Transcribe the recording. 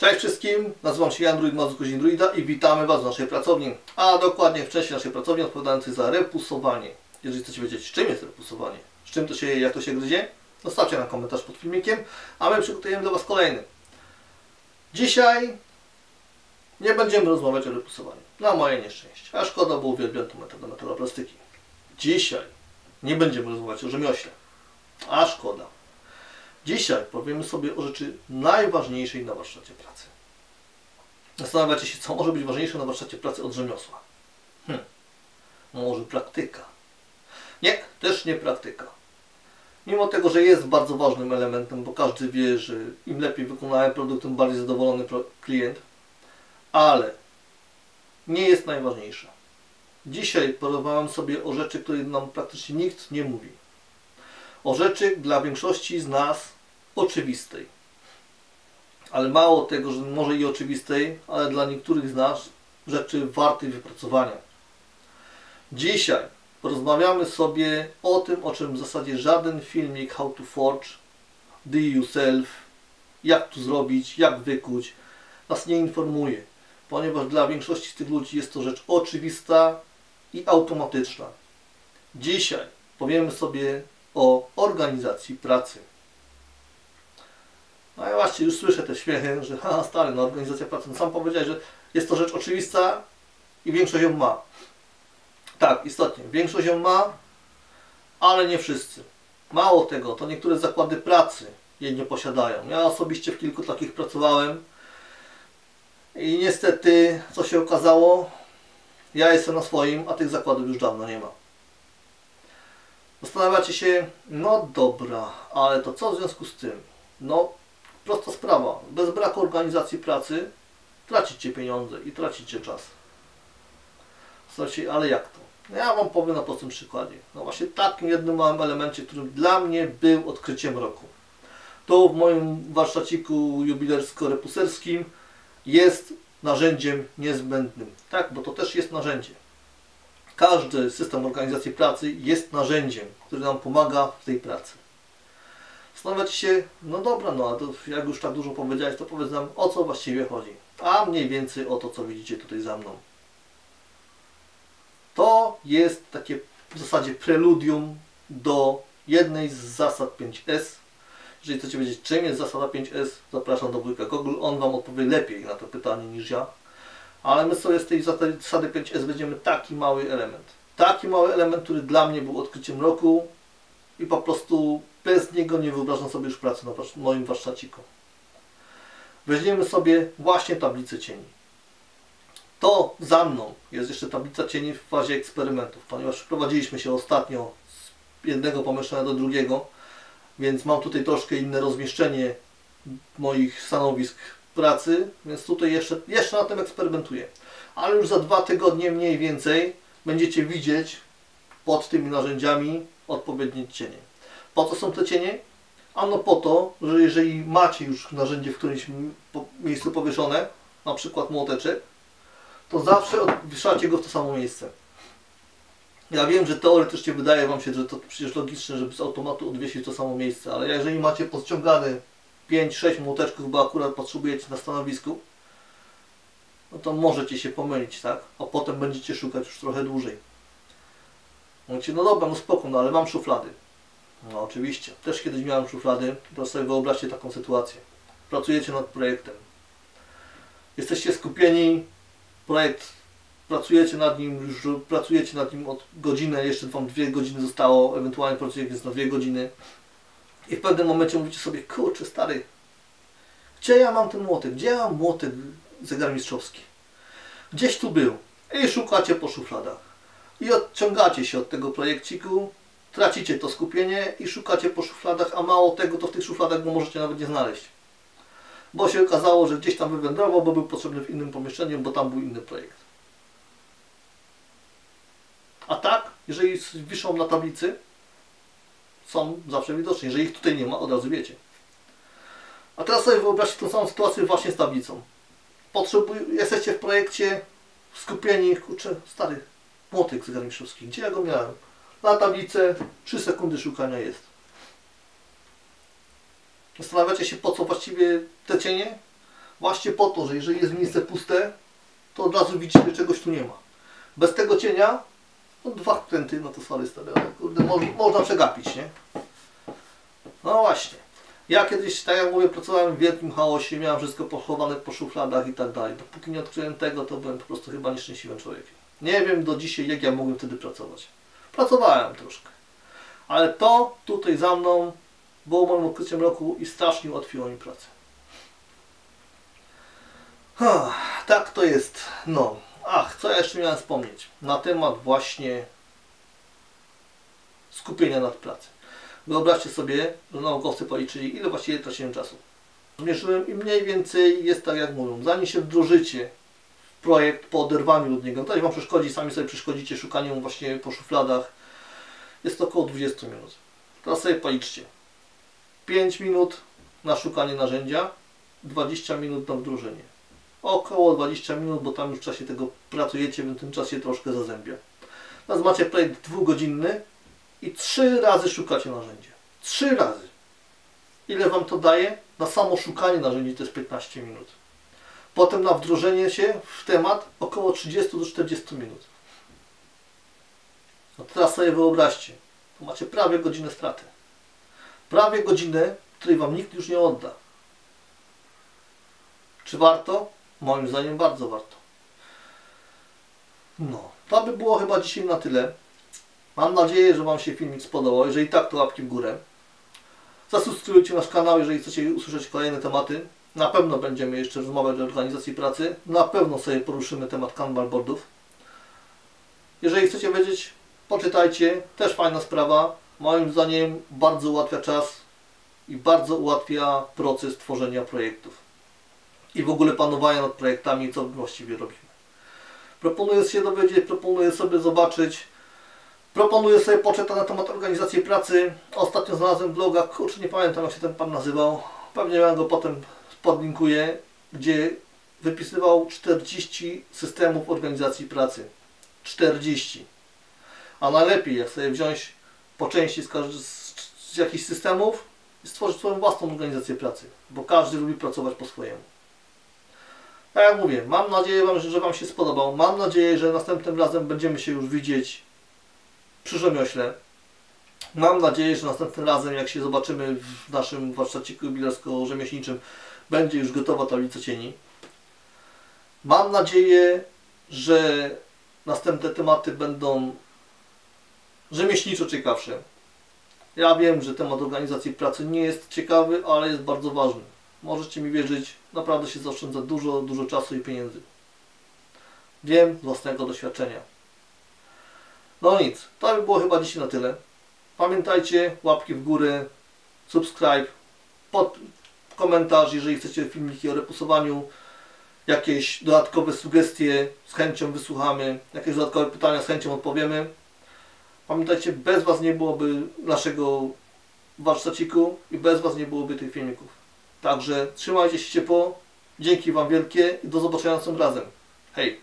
Cześć wszystkim, nazywam się Jan Mazurkoś Druida i witamy Was w naszej pracowni, a dokładnie w części naszej pracowni odpowiadającej za repusowanie. Jeżeli chcecie wiedzieć, czym jest repusowanie, z czym to się je, jak to się gryzie, zostawcie nam komentarz pod filmikiem, a my przygotujemy dla Was kolejny. Dzisiaj nie będziemy rozmawiać o repusowaniu, na moje nieszczęście, a szkoda, bo uwielbiam tę metodę metaloplastyki. Dzisiaj nie będziemy rozmawiać o rzemiośle, a szkoda. Dzisiaj powiemy sobie o rzeczy najważniejszej na warsztacie pracy. Zastanawiacie się, co może być ważniejsze na warsztacie pracy od rzemiosła? Może praktyka? Nie, też nie praktyka. Mimo tego, że jest bardzo ważnym elementem, bo każdy wie, że im lepiej wykonałem produkt, tym bardziej zadowolony klient, ale nie jest najważniejsze. Dzisiaj porozmawiam sobie o rzeczy, które nam praktycznie nikt nie mówi. O rzeczy dla większości z nas oczywistej. Ale mało tego, że może i oczywistej, ale dla niektórych z nas rzeczy wartej wypracowania. Dzisiaj porozmawiamy sobie o tym, o czym w zasadzie żaden filmik How to Forge, Do It Yourself, jak to zrobić, jak wykuć, nas nie informuje. Ponieważ dla większości z tych ludzi jest to rzecz oczywista i automatyczna. Dzisiaj powiemy sobie o organizacji pracy. No ja właśnie już słyszę te śmiechy, że stary, no organizacja pracy. No sam powiedziałeś, że jest to rzecz oczywista i większość ją ma. Tak, istotnie, większość ją ma, ale nie wszyscy. Mało tego, to niektóre zakłady pracy jej nie posiadają. Ja osobiście w kilku takich pracowałem i niestety, co się okazało, ja jestem na swoim, a tych zakładów już dawno nie ma. Zastanawiacie się, no dobra, ale to co w związku z tym? No, prosta sprawa. Bez braku organizacji pracy tracicie pieniądze i tracicie czas. Słuchajcie, ale jak to? Ja Wam powiem na prostym przykładzie. No właśnie takim jednym małym elemencie, którym dla mnie był odkryciem roku. To w moim warsztaciku jubilersko-repuserskim jest narzędziem niezbędnym. Tak, bo to też jest narzędzie. Każdy system organizacji pracy jest narzędziem, który nam pomaga w tej pracy. Zastanawiacie się, no dobra, no a to jak już tak dużo powiedziałeś, to powiedz nam, o co właściwie chodzi. A mniej więcej o to, co widzicie tutaj za mną. To jest takie w zasadzie preludium do jednej z zasad 5S. Jeżeli chcecie wiedzieć, czym jest zasada 5S, zapraszam do wujka Google, on Wam odpowie lepiej na to pytanie niż ja. Ale my sobie z tej zasady 5S weźmiemy taki mały element. Taki mały element, który dla mnie był odkryciem roku i po prostu bez niego nie wyobrażam sobie już pracy na moim warsztaciku. Weźmiemy sobie właśnie tablicę cieni. To za mną jest jeszcze tablica cieni w fazie eksperymentów, ponieważ przeprowadziliśmy się ostatnio z jednego pomieszczenia do drugiego, więc mam tutaj troszkę inne rozmieszczenie moich stanowisk pracy, więc tutaj jeszcze na tym eksperymentuję. Ale już za 2 tygodnie mniej więcej będziecie widzieć pod tymi narzędziami odpowiednie cienie. Po co są te cienie? Ano po to, że jeżeli macie już narzędzie w którymś miejscu powieszone, na przykład młoteczek, to zawsze wieszacie go w to samo miejsce. Ja wiem, że teoretycznie wydaje Wam się, że to przecież logiczne, żeby z automatu odwiesić to samo miejsce, ale jeżeli macie podciągane 5-6 młoteczków, bo akurat potrzebujecie na stanowisku, no to możecie się pomylić, tak? A potem będziecie szukać już trochę dłużej. Mówicie, no dobra, no spoko, no ale mam szuflady. No oczywiście, też kiedyś miałem szuflady, to sobie wyobraźcie taką sytuację. Pracujecie nad projektem. Jesteście skupieni, projekt, pracujecie nad nim od godziny, jeszcze Wam 2 godziny zostało, ewentualnie pracujecie na 2 godziny. I w pewnym momencie mówicie sobie, kurczę stary, gdzie ja mam ten młotek? Gdzie ja mam młotek zegarmistrzowski? Gdzieś tu był. I szukacie po szufladach. I odciągacie się od tego projekciku, tracicie to skupienie i szukacie po szufladach, a mało tego, to w tych szufladach go możecie nawet nie znaleźć. Bo się okazało, że gdzieś tam wywędrował, bo był potrzebny w innym pomieszczeniu, bo tam był inny projekt. A tak, jeżeli wiszą na tablicy, są zawsze widoczne. Jeżeli ich tutaj nie ma, od razu wiecie. A teraz sobie wyobraźcie tą samą sytuację właśnie z tablicą. Jesteście w projekcie, skupieni, kurczę, stary, młotek zegarmistrzowski. Gdzie ja go miałem? Na tablicę, 3 sekundy szukania jest. Zastanawiacie się, po co właściwie te cienie? Właśnie po to, że jeżeli jest miejsce puste, to od razu widzicie, że czegoś tu nie ma. Bez tego cienia, no 2 wkręty, no to sorry stary, ale kurde, można przegapić, nie? No właśnie. Ja kiedyś, tak jak mówię, pracowałem w wielkim chaosie, miałem wszystko pochowane po szufladach i tak dalej. Dopóki nie odkryłem tego, to byłem po prostu chyba nieszczęśliwym człowiekiem. Nie wiem do dzisiaj, jak ja mogłem wtedy pracować. Pracowałem troszkę. Ale to tutaj za mną było moim odkryciem roku i strasznie ułatwiło mi pracę. Tak to jest. No. Co ja jeszcze miałem wspomnieć? Na temat właśnie skupienia nad pracą. Wyobraźcie sobie, że naukowcy policzyli, ile właściwie traciłem czasu. Zmierzyłem i mniej więcej jest tak, jak mówią. Zanim się wdrożycie w projekt po oderwaniu od niego, ktoś Wam przeszkodzi, sami sobie przeszkodzicie szukaniem właśnie po szufladach, jest to około 20 minut. Teraz sobie policzcie. 5 minut na szukanie narzędzia, 20 minut na wdrożenie. Około 20 minut, bo tam już w czasie tego pracujecie, więc ten czas się troszkę zazębia. Teraz macie projekt 2-godzinny i 3 razy szukacie narzędzia. 3 razy. Ile Wam to daje? Na samo szukanie narzędzi to jest 15 minut. Potem na wdrożenie się w temat około 30 do 40 minut. No teraz sobie wyobraźcie, to macie prawie godzinę straty. Prawie godzinę, której Wam nikt już nie odda. Czy warto? Moim zdaniem bardzo warto. No, to by było chyba dzisiaj na tyle. Mam nadzieję, że Wam się filmik spodobał. Jeżeli tak, to łapki w górę. Zasubskrybujcie nasz kanał, jeżeli chcecie usłyszeć kolejne tematy. Na pewno będziemy jeszcze rozmawiać o organizacji pracy. Na pewno sobie poruszymy temat Kanban boardów. Jeżeli chcecie wiedzieć, poczytajcie. Też fajna sprawa. Moim zdaniem bardzo ułatwia czas i bardzo ułatwia proces tworzenia projektów. I w ogóle panowania nad projektami, co właściwie robimy. Proponuję się dowiedzieć, proponuję sobie zobaczyć. Proponuję sobie poczytać na temat organizacji pracy. Ostatnio znalazłem bloga, kurczę, nie pamiętam jak się ten pan nazywał. Pewnie ja go potem podlinkuję, gdzie wypisywał 40 systemów organizacji pracy. 40. A najlepiej, jak sobie wziąć po części z jakichś systemów i stworzyć swoją własną organizację pracy. Bo każdy lubi pracować po swojemu. Tak jak mówię, mam nadzieję, że Wam się spodobał. Mam nadzieję, że następnym razem będziemy się już widzieć przy rzemiośle. Mam nadzieję, że następnym razem, jak się zobaczymy w naszym warsztaciku jubilersko-rzemieślniczym, będzie już gotowa tablica cieni. Mam nadzieję, że następne tematy będą rzemieślniczo ciekawsze. Ja wiem, że temat organizacji pracy nie jest ciekawy, ale jest bardzo ważny. Możecie mi wierzyć, naprawdę się zaoszczędza dużo czasu i pieniędzy. Wiem z własnego doświadczenia. No nic, to by było chyba dzisiaj na tyle. Pamiętajcie, łapki w górę, subscribe, komentarz, jeżeli chcecie filmiki o repusowaniu, jakieś dodatkowe sugestie, z chęcią wysłuchamy, jakieś dodatkowe pytania, z chęcią odpowiemy. Pamiętajcie, bez Was nie byłoby naszego warsztaciku i bez Was nie byłoby tych filmików. Także trzymajcie się ciepło, dzięki Wam wielkie i do zobaczenia następnym razem. Hej!